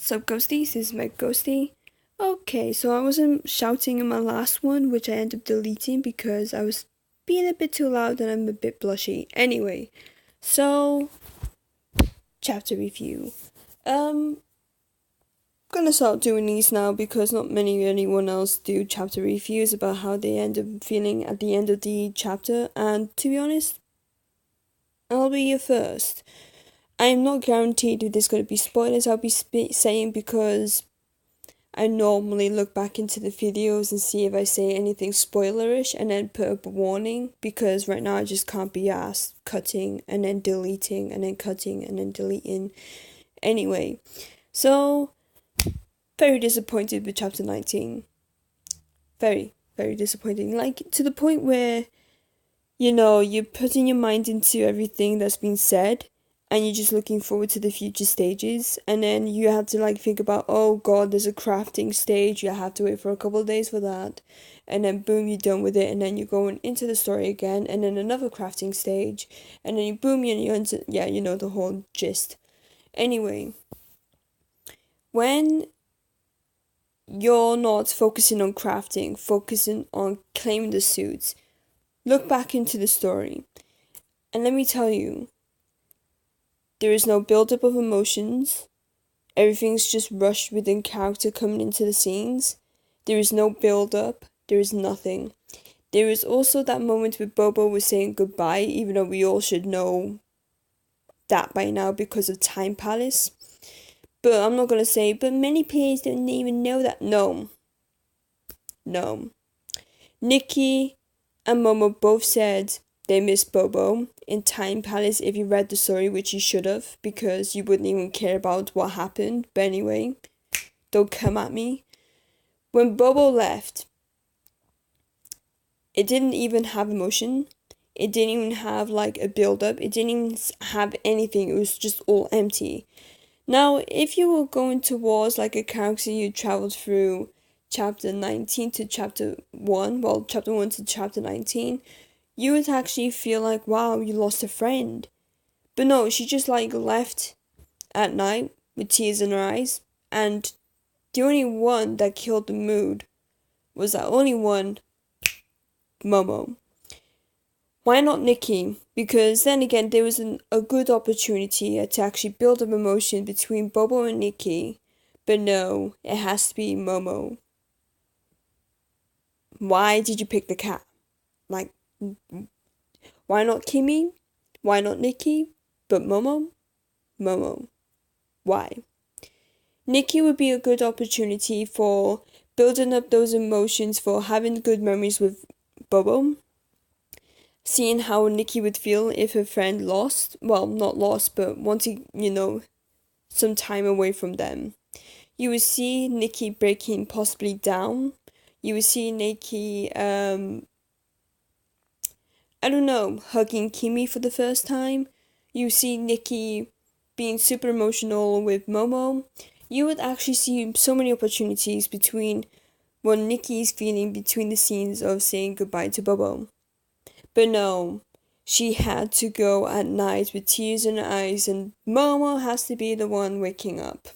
Sup, ghosties? This is my ghosty. Okay, so I wasn't shouting in my last one, which I ended up deleting because I was being a bit too loud and I'm a bit blushy. Anyway, so chapter review. Gonna start doing these now because not anyone else do chapter reviews about how they end up feeling at the end of the chapter, and to be honest, I'll be your first. I'm not guaranteed if there's going to be spoilers I'll be saying because I normally look back into the videos and see if I say anything spoilerish and then put up a warning, because right now I just can't be asked cutting and then deleting and then cutting and then deleting. Anyway, so very disappointed with chapter 19. Very, very disappointing. Like, to the point where, you're putting your mind into everything that's been said and you're just looking forward to the future stages, and then you have to think about, oh god, there's a crafting stage, you have to wait for a couple of days for that, and then boom, you're done with it, and then you're going into the story again, and then another crafting stage, and then you're into, the whole gist. Anyway, when you're not focusing on crafting, focusing on claiming the suits, look back into the story, and let me tell you, there is no build-up of emotions. Everything's just rushed within character coming into the scenes. There is no build-up. There is nothing. There is also that moment where Bobo was saying goodbye, even though we all should know that by now because of Time Palace. But I'm not going to say, but many players don't even know that. No. Nikki and Momo both said they miss Bobo in Time Palace if you read the story, which you should have, because you wouldn't even care about what happened. But anyway, don't come at me. When Bobo left, it didn't even have emotion. It didn't even have a build-up. It didn't even have anything. It was just all empty. Now, if you were going towards a character you traveled through chapter 19 to chapter 1, chapter 1 to chapter 19, you would actually feel wow, you lost a friend. But no, she just left at night with tears in her eyes, and the only one that killed the mood was that only one, Momo. Why not Nikki? Because then again, there was a good opportunity to actually build up emotion between Bobo and Nikki, but no, it has to be Momo. Why did you pick the cat? Why not Kimmy? Why not Nikki? But Momo? Momo. Why? Nikki would be a good opportunity for building up those emotions, for having good memories with Bobo. Seeing how Nikki would feel if her friend lost. Well, not lost, but wanting, some time away from them. You would see Nikki breaking possibly down. You would see Nikki, hugging Kimmy for the first time. You see Nikki being super emotional with Momo. You would actually see so many opportunities between what Nikki's feeling between the scenes of saying goodbye to Bobo. But no, she had to go at night with tears in her eyes, and Momo has to be the one waking up.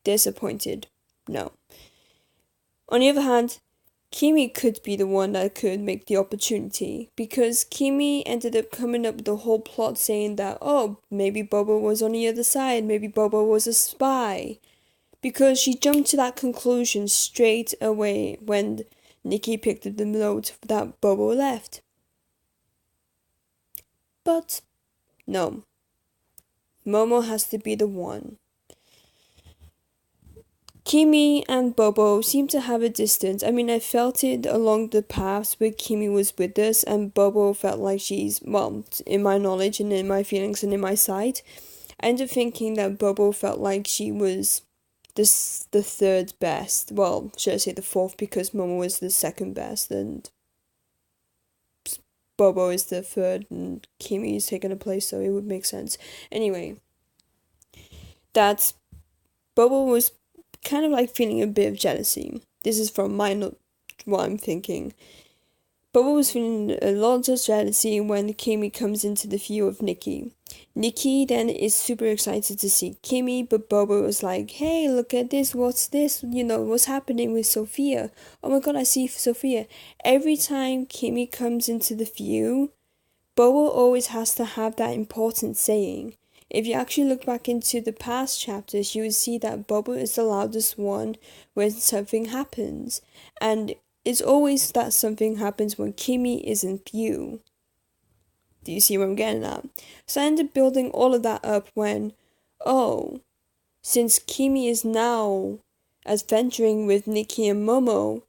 Disappointed. No. On the other hand, Kimmy could be the one that could make the opportunity, because Kimmy ended up coming up with the whole plot saying that, oh, maybe Bobo was on the other side, maybe Bobo was a spy, because she jumped to that conclusion straight away when Nikki picked up the note that Bobo left. But no, Momo has to be the one. Kimmy and Bobo seem to have a distance. I mean, I felt it along the paths where Kimmy was with us, and Bobo felt like she's, in my knowledge and in my feelings and in my sight, I ended up thinking that Bobo felt like she was the third best. Well, should I say the fourth, because Momo was the second best, and Bobo is the third, and Kimmy is taking a place, so it would make sense. Anyway, that Bobo was kind of feeling a bit of jealousy. This is from what I'm thinking. Bobo was feeling a lot of jealousy when Kimmy comes into the view of Nikki. Nikki then is super excited to see Kimmy, but Bobo was like, hey, look at this, what's this? What's happening with Sophia? Oh my god, I see Sophia. Every time Kimmy comes into the view, Bobo always has to have that important saying. If you actually look back into the past chapters, you will see that Bobo is the loudest one when something happens. And it's always that something happens when Kimmy is in view. Do you see what I'm getting at? So I ended up building all of that up when, oh, since Kimmy is now adventuring with Nikki and Momo,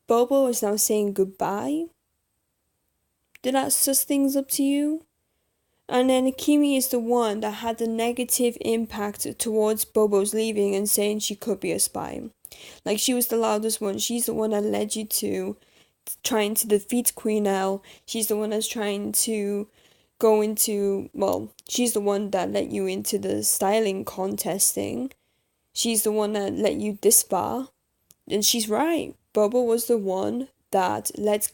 Bobo is now saying goodbye? Did that suss things up to you? And then Kimmy is the one that had the negative impact towards Bobo's leaving and saying she could be a spy. Like, she was the loudest one. She's the one that led you to trying to defeat Queen Elle. She's the one that's trying to go into, well, she's the one that let you into the styling contesting. She's the one that let you this far. And she's right. Bobo was the one that led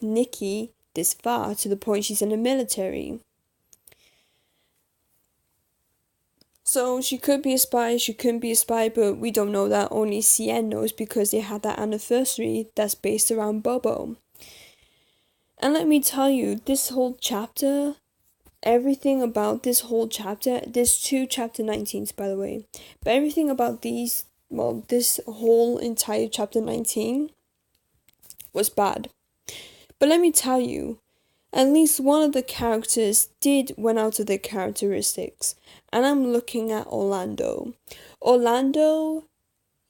Nikki this far to the point she's in the military. So she could be a spy, she couldn't be a spy, but we don't know that. Only CN knows because they had that anniversary that's based around Bobo. And let me tell you, this whole chapter, everything about this whole chapter, there's 2 chapter 19s by the way, but everything about this whole entire chapter 19 was bad. But let me tell you, at least one of the characters went out of their characteristics, and I'm looking at Orlando. Orlando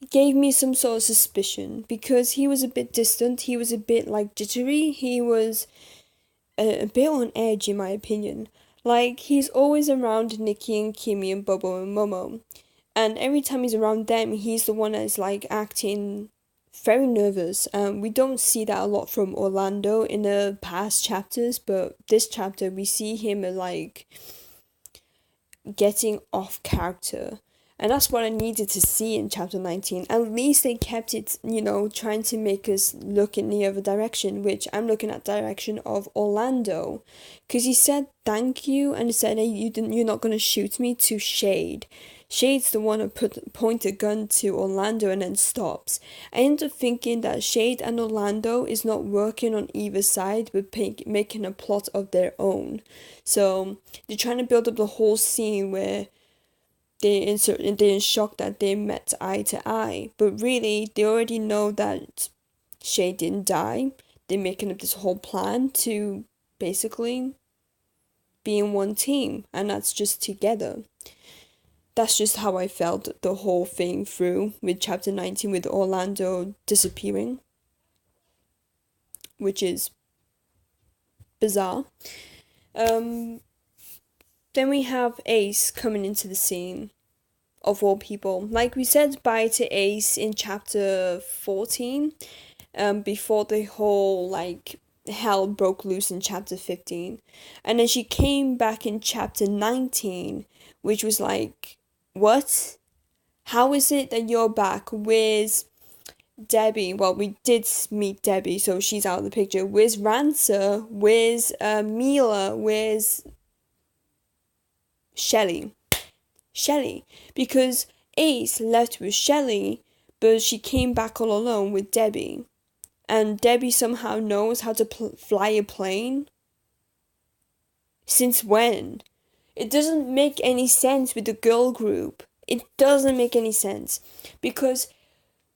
gave me some sort of suspicion because he was a bit distant, he was a bit like jittery, he was a bit on edge in my opinion. Like, he's always around Nikki and Kimmy and Bobo and Momo, and every time he's around them, he's the one that's like acting very nervous. We don't see that a lot from Orlando in the past chapters, but this chapter we see him like getting off character. And that's what I needed to see in chapter 19. At least they kept it, trying to make us look in the other direction, which I'm looking at direction of Orlando. Because he said thank you and he said, hey, you're not going to shoot me, to Shade. Shade's the one who point a gun to Orlando and then stops. I end up thinking that Shade and Orlando is not working on either side but making a plot of their own. So they're trying to build up the whole scene where they're in shock that they met eye to eye, but really they already know that Shade didn't die. They're making up this whole plan to basically be in one team, and that's just together. That's just how I felt the whole thing through with chapter 19, with Orlando disappearing, which is bizarre. Then we have Ace coming into the scene, of all people. Like, we said bye to Ace in chapter 14, before the whole, like, hell broke loose in chapter 15. And then she came back in chapter 19, which was like, what? How is it that you're back? Where's Debbie? Well, we did meet Debbie, so she's out of the picture. Where's Rancer? Where's Mila? Where's Shelly? Because Ace left with Shelly, but she came back all alone with Debbie. And Debbie somehow knows how to fly a plane? Since when? It doesn't make any sense with the girl group. It doesn't make any sense. Because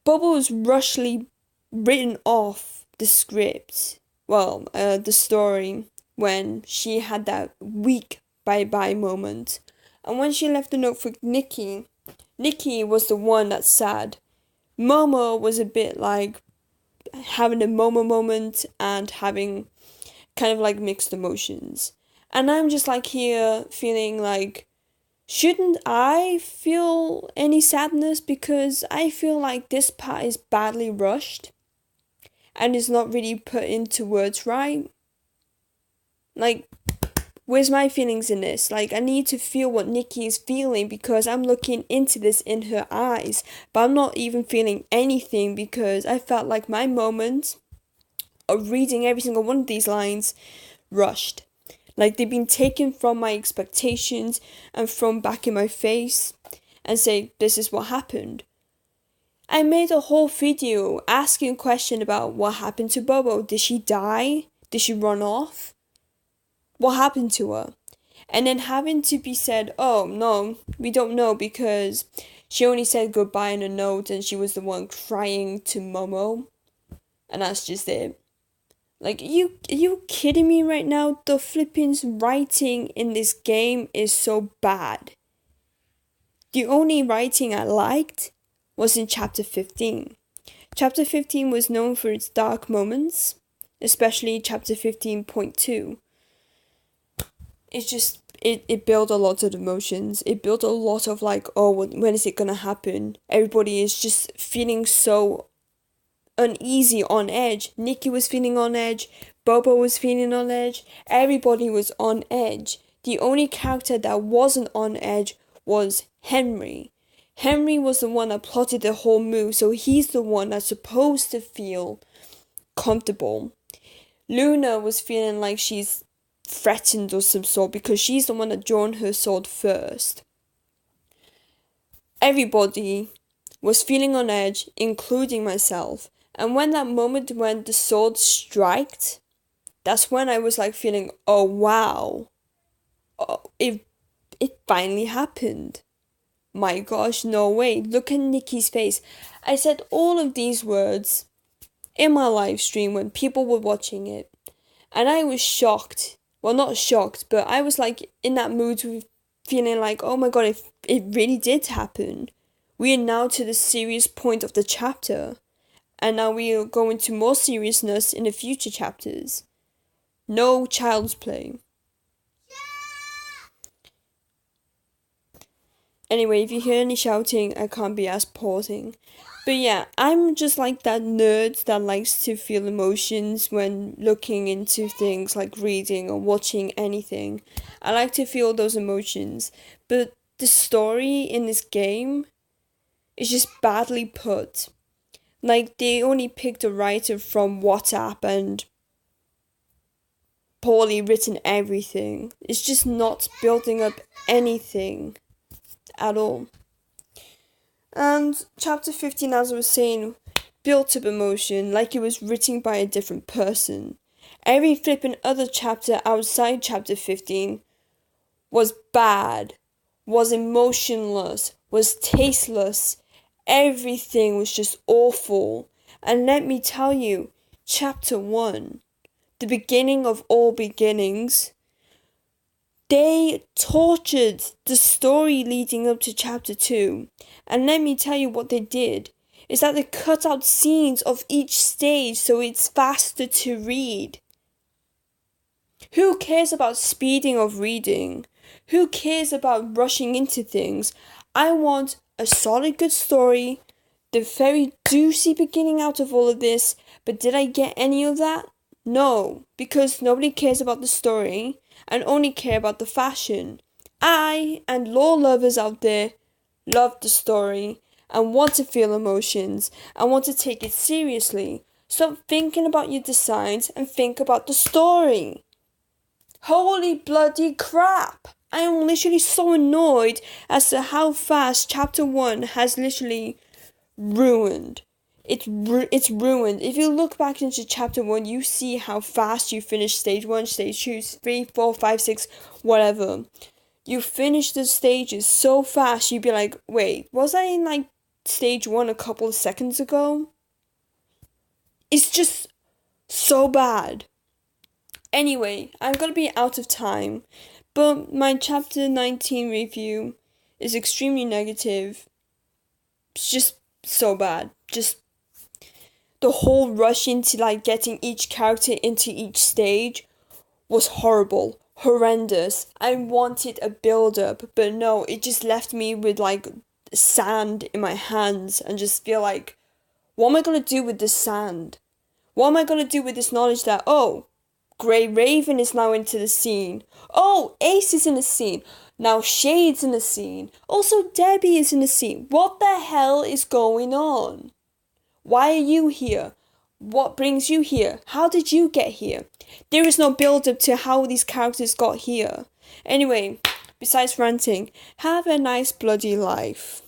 Bobo was rushly written off the script. Well, the story, when she had that weak bye-bye moment. And when she left the note for Nikki was the one that's sad. Momo was a bit like having a Momo moment and having kind of like mixed emotions. And I'm just like here feeling like, shouldn't I feel any sadness? Because I feel like this part is badly rushed and is not really put into words right. Like, where's my feelings in this? Like, I need to feel what Nikki is feeling because I'm looking into this in her eyes. But I'm not even feeling anything because I felt like my moment of reading every single one of these lines rushed. Like they've been taken from my expectations and thrown back in my face and say, this is what happened. I made a whole video asking a question about what happened to Bobo. Did she die? Did she run off? What happened to her? And then having to be said, oh no, we don't know because she only said goodbye in a note and she was the one crying to Momo. And that's just it. Like, are you kidding me right now? The flipping's writing in this game is so bad. The only writing I liked was in Chapter 15. Chapter 15 was known for its dark moments, especially Chapter 15.2. It's just, it built a lot of emotions. It built a lot of like, oh, when is it gonna happen? Everybody is just feeling so uneasy, on edge. Nikki was feeling on edge. Bobo was feeling on edge. Everybody was on edge. The only character that wasn't on edge was Henry. Henry was the one that plotted the whole move, so he's the one that's supposed to feel comfortable. Luna was feeling like she's threatened or some sort because she's the one that drawn her sword first. Everybody was feeling on edge, including myself. And when that moment when the sword striked, that's when I was like feeling, oh wow, oh, it finally happened. My gosh, no way. Look at Nikki's face. I said all of these words in my live stream when people were watching it. And I was shocked. Well, not shocked, but I was like in that mood with feeling like, oh my god, it really did happen. We are now to the serious point of the chapter. And now we are going to more seriousness in the future chapters. No child's play. Anyway, if you hear any shouting, I can't be as pausing. But yeah, I'm just like that nerd that likes to feel emotions when looking into things like reading or watching anything. I like to feel those emotions. But the story in this game is just badly put. Like, they only picked a writer from WhatsApp and poorly written everything. It's just not building up anything at all. And chapter 15, as I was saying, built up emotion like it was written by a different person. Every flippin' other chapter outside chapter 15 was bad, was emotionless, was tasteless. Everything was just awful. And let me tell you, chapter 1, the beginning of all beginnings, they tortured the story leading up to chapter 2. And let me tell you what they did, is that they cut out scenes of each stage so it's faster to read. Who cares about speeding of reading? Who cares about rushing into things? I want a solid good story, the very juicy beginning out of all of this, but did I get any of that? No, because nobody cares about the story and only care about the fashion. I and lore lovers out there love the story and want to feel emotions and want to take it seriously. Stop thinking about your designs and think about the story. Holy bloody crap! I am literally so annoyed as to how fast chapter 1 has literally ruined. It's ruined. If you look back into chapter 1, you see how fast you finish stage 1, stage 2, 3, 4, 5, 6, whatever. You finish the stages so fast, you'd be like, wait, was I in like stage 1 a couple of seconds ago? It's just so bad. Anyway, I'm gonna be out of time, but my chapter 19 review is extremely negative. It's just so bad. Just the whole rush into like getting each character into each stage was horrible, horrendous. I wanted a build-up, but no, it just left me with like sand in my hands and just feel like, what am I gonna do with this sand? What am I gonna do with this knowledge that, oh, Grey Raven is now into the scene. Oh, Ace is in the scene. Now Shade's in the scene. Also Debbie is in the scene. What the hell is going on? Why are you here? What brings you here? How did you get here? There is no build up to how these characters got here. Anyway, besides ranting, have a nice bloody life.